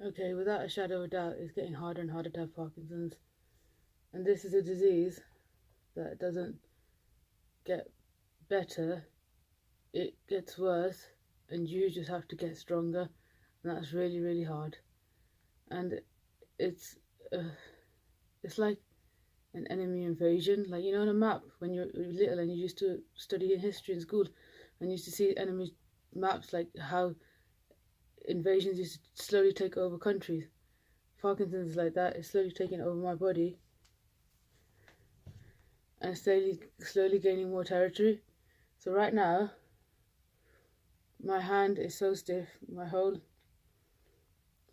Okay, without a shadow of a doubt, it's getting harder and harder to have Parkinson's. And this is a disease that doesn't get better, it gets worse, and you just have to get stronger. And that's really, really hard. And it's uh, it's like an enemy invasion. Like, you know, on a map, when you're little and you used to study in history in school, and you used to see enemy maps, like how invasions used to slowly take over countries. Parkinson's is like that. It's slowly taking over my body and slowly gaining more territory. So right now, my hand is so stiff. My whole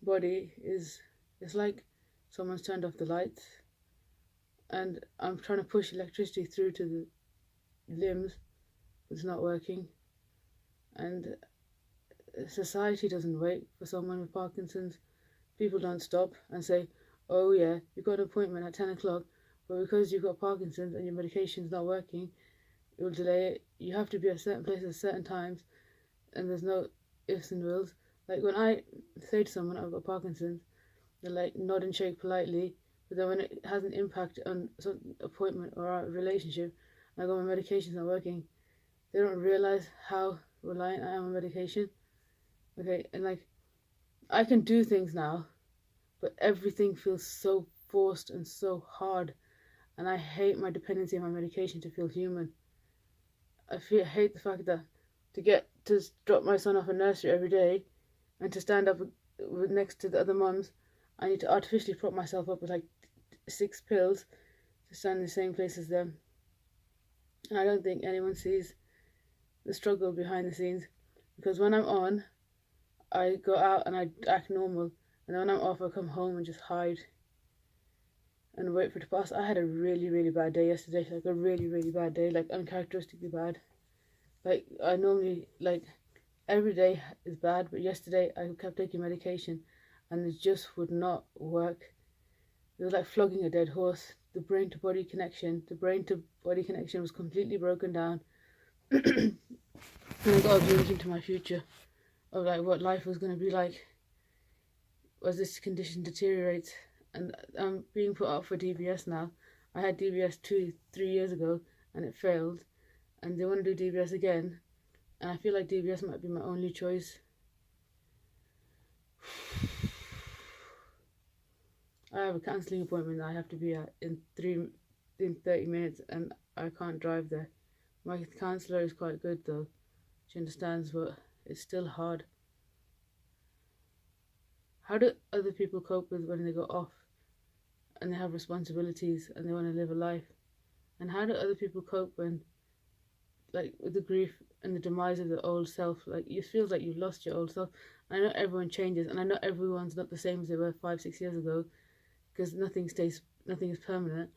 body is. It's like someone's turned off the lights, and I'm trying to push electricity through to the limbs, but it's not working. And society doesn't wait for someone with Parkinson's. People don't stop and say, "Oh yeah, you've got an appointment at 10 o'clock, but because you've got Parkinson's and your medication's not working, it will delay it. You have to be at certain places at certain times, and there's no ifs and wills." Like when I say to someone I've got Parkinson's, they like nod and shake politely, but then when it has an impact on some appointment or our relationship, and I go, my medication's not working, they don't realize how reliant I am on medication. Okay, and like I can do things now, but everything feels so forced and so hard, and I hate my dependency on my medication to feel human. I hate the fact that to get to drop my son off at nursery every day and to stand up next to the other mums, I need to artificially prop myself up with like 6 pills to stand in the same place as them. And I don't think anyone sees the struggle behind the scenes, because when I'm on, I go out and I act normal, and then when I'm off, I come home and just hide and wait for it to pass. I had a really, really bad day yesterday, like a really, really bad day, like uncharacteristically bad. Like I normally, like every day is bad, but yesterday I kept taking medication and it just would not work. It was like flogging a dead horse. The brain to body connection was completely broken down. And I got oblivious into my future of like what life was going to be like as this condition deteriorates. And I'm being put up for DBS now. I had DBS 2, 3 years ago and it failed, and they want to do DBS again, and I feel like DBS might be my only choice. I have a counselling appointment that I have to be at in 30 minutes, and I can't drive there. My counsellor is quite good though. She understands, but it's still hard. How do other people cope with when they go off and they have responsibilities and they want to live a life? And how do other people cope when, like, with the grief and the demise of the old self? Like, it feels like you've lost your old self. I know everyone changes, and I know everyone's not the same as they were 5, 6 years ago, because nothing is permanent.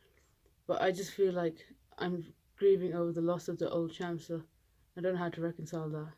But I just feel like I'm grieving over the loss of the old Chancellor. I don't know how to reconcile that.